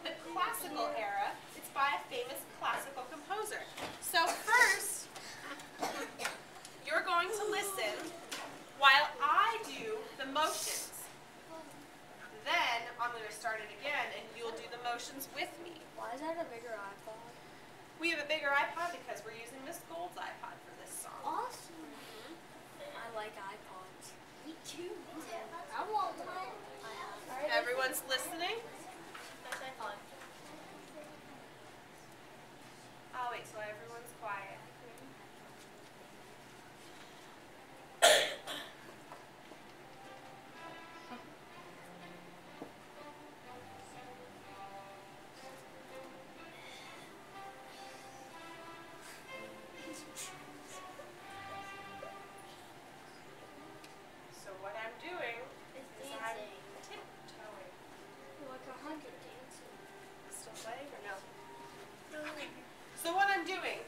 the classical era. It's by a famous classical composer. So first, you're going to listen while I do the motions. Then I'm going to start it again, and you'll do the motions with me. Why is that a bigger iPod? We have a bigger iPod because we're using Miss Gold's iPod for this song. Awesome. I like iPods. Me too. I want one. Everyone's listening? Nice iPod. Oh, wait, so everyone's quiet. So what I'm doing is I'm tiptoeing. Like a hundred dancing. Still playing or no? Okay. So what I'm doing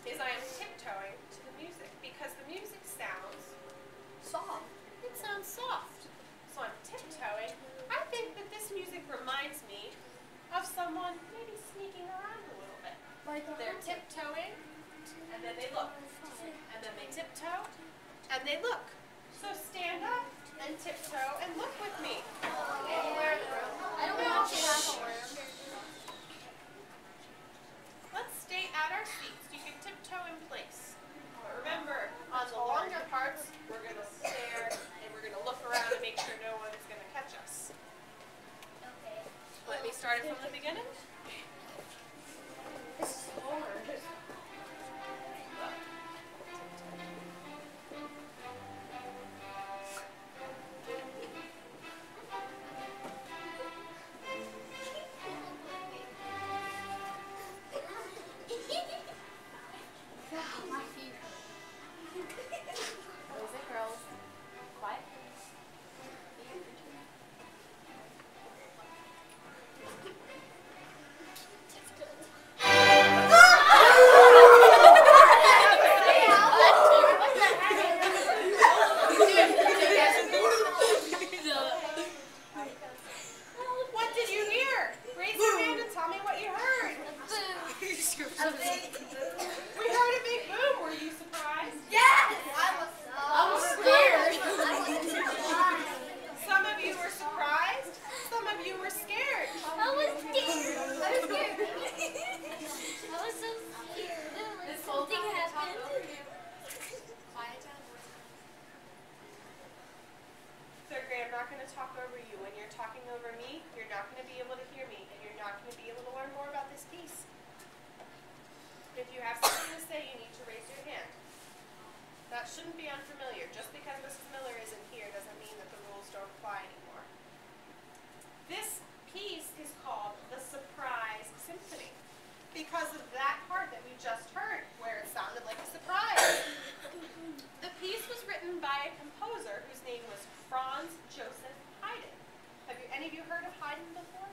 is I am tiptoeing to the music because the music sounds Soft. It sounds soft. So I'm tiptoeing. I think that this music reminds me of someone maybe sneaking around a little bit. Like They're tiptoeing, and then they look. And then they tiptoe, and they look. So stand up and tiptoe and look with me. I don't want to have a room. Let's stay at our seats. You can tiptoe in place. But remember, on the longer parts, we're going to stare and we're going to look around and make sure no one is going to catch us. Okay. Let me start it from the beginning. This is hard. My feet hurt. Boys and girls, quiet. What did you hear? Raise your hand and tell me what you heard. We heard a big boom. Were you surprised? Yes! I was scared. Some of you were surprised. Some of you were scared. I was scared. I was scared. I was so scared. Something happened. Quiet down. Third grade, I'm not going to talk over you. When you're talking over me, you're not going to be able to hear me, and you're not going to be able to learn more about this piece. If you have something to say, you need to raise your hand. That shouldn't be unfamiliar. Just because Mrs. Miller isn't here doesn't mean that the rules don't apply anymore. This piece is called the Surprise Symphony because of that part that we just heard where it sounded like a surprise. The piece was written by a composer whose name was Franz Joseph Haydn. Have any of you heard of Haydn before?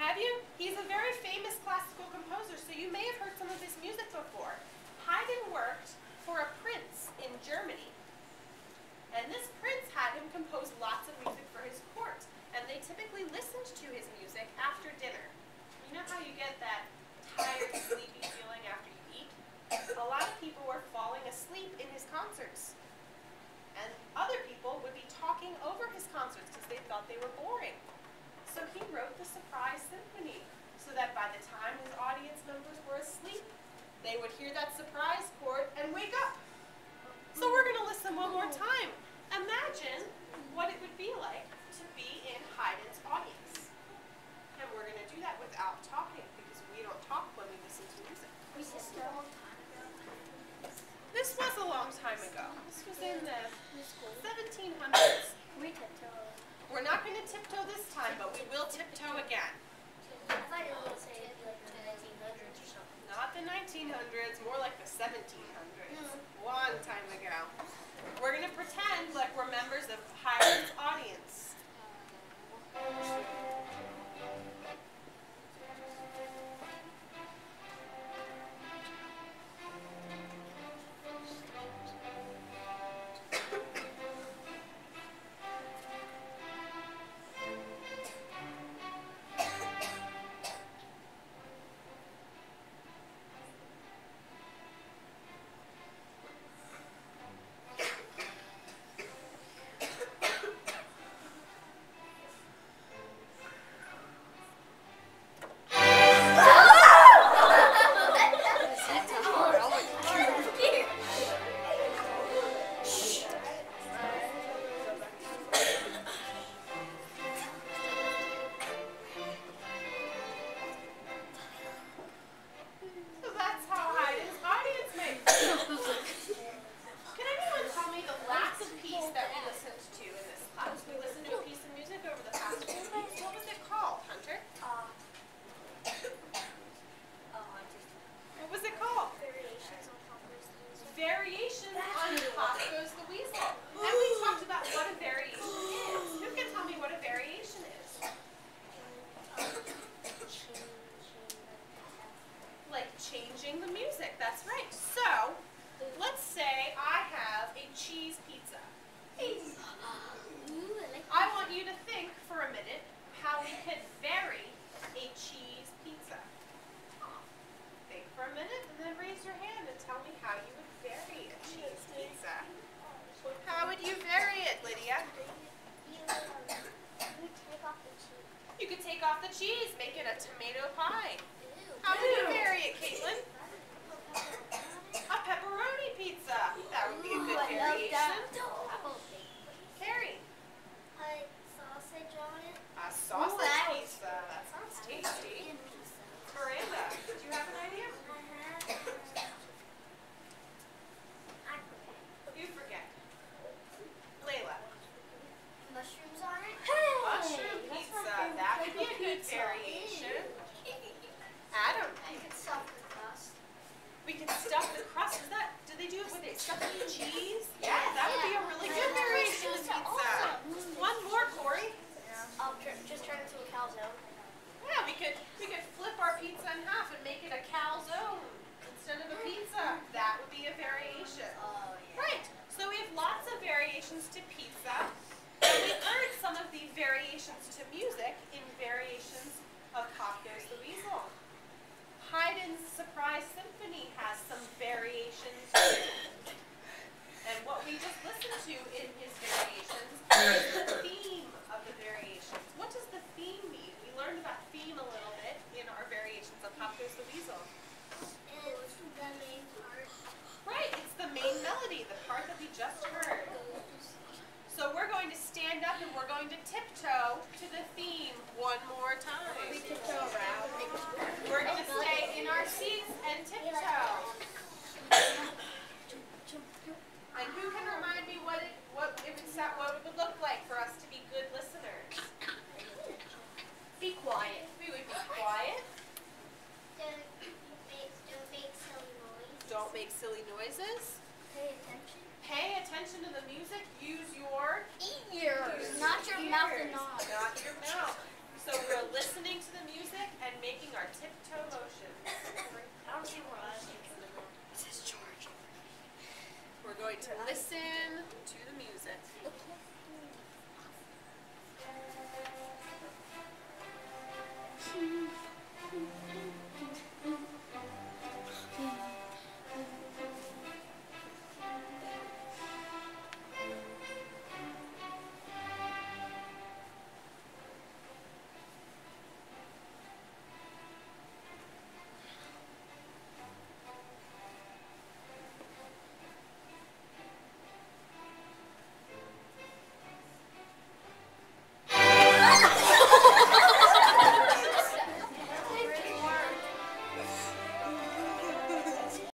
Have you? He's a very famous classical composer, so you may have heard some of his music before. Haydn worked for a prince in Germany, and this prince had him compose lots of music for his court, and they typically listened to his music after dinner. You know how you get that tired, sleepy feeling after you eat? A lot of people were falling asleep in his concerts, and other people would be talking over his concerts because they thought they were boring. So he wrote the Surprise Symphony so that by the time his audience members were asleep, they would hear that surprise chord and wake up. So we're going to listen one more time. Imagine what it would be like to be in Haydn's audience. And we're going to do that without talking because we don't talk when we listen to music. Was this a long time ago? This was a long time ago. This was in the 1700s. We tiptoe. We're not going to tiptoe this time, but we will tiptoe again. I thought you were going to say it'd be like the 1900s or something. Not the 1900s, more like the 1700s. Long time ago. We're going to pretend like we're members of Haydn's audience. how we could vary a cheese pizza? Think for a minute and then raise your hand and tell me how you would vary a cheese pizza. How would you vary it, Lydia? You could take off the cheese, make it a tomato pie. How would you vary it, Caitlin? A pepperoni pizza. That would be a good variation. Carrie? A sausage on it. A sausage pizza. That sounds tasty. Miranda, do you have an idea? You forget. Layla? Mushrooms on it. Mushroom pizza. That would be a good variation. Adam? I could stuff the crust. We can stuff the crust. Do they do it with stuffing cheese? Yeah, that would be a really good variation of pizza. One more, Corey. Just turn it into a calzone. Yeah, we could flip our pizza in half and make it a calzone instead of a pizza. That would be a variation. Oh, yeah. Right. So we have lots of variations to pizza. And we learned some of the variations to music in variations of Pop Goes the Weasel. Haydn's Surprise Symphony has some variations too. And what we just listened to in his variations is the theme of the variations. What does the theme mean? We learned about theme a little bit in our variations of Pop Goes the Weasel. It's the main part. Right, it's the main melody, the part that we just heard. So we're going to stand up and we're going to tiptoe to the theme one more time. We tiptoe around. We're going to stay in our seats and tiptoe. And who can remind me what it would look like for us to be good listeners? Be quiet. We would be quiet. Don't make silly noise. Don't make silly noises. Pay attention. Pay attention to the music. Use your Ears. Not your mouth and nose. Not your mouth. So we're listening to the music and making our tiptoe motions. I don't see where I am. This is George. We're going to listen to the music.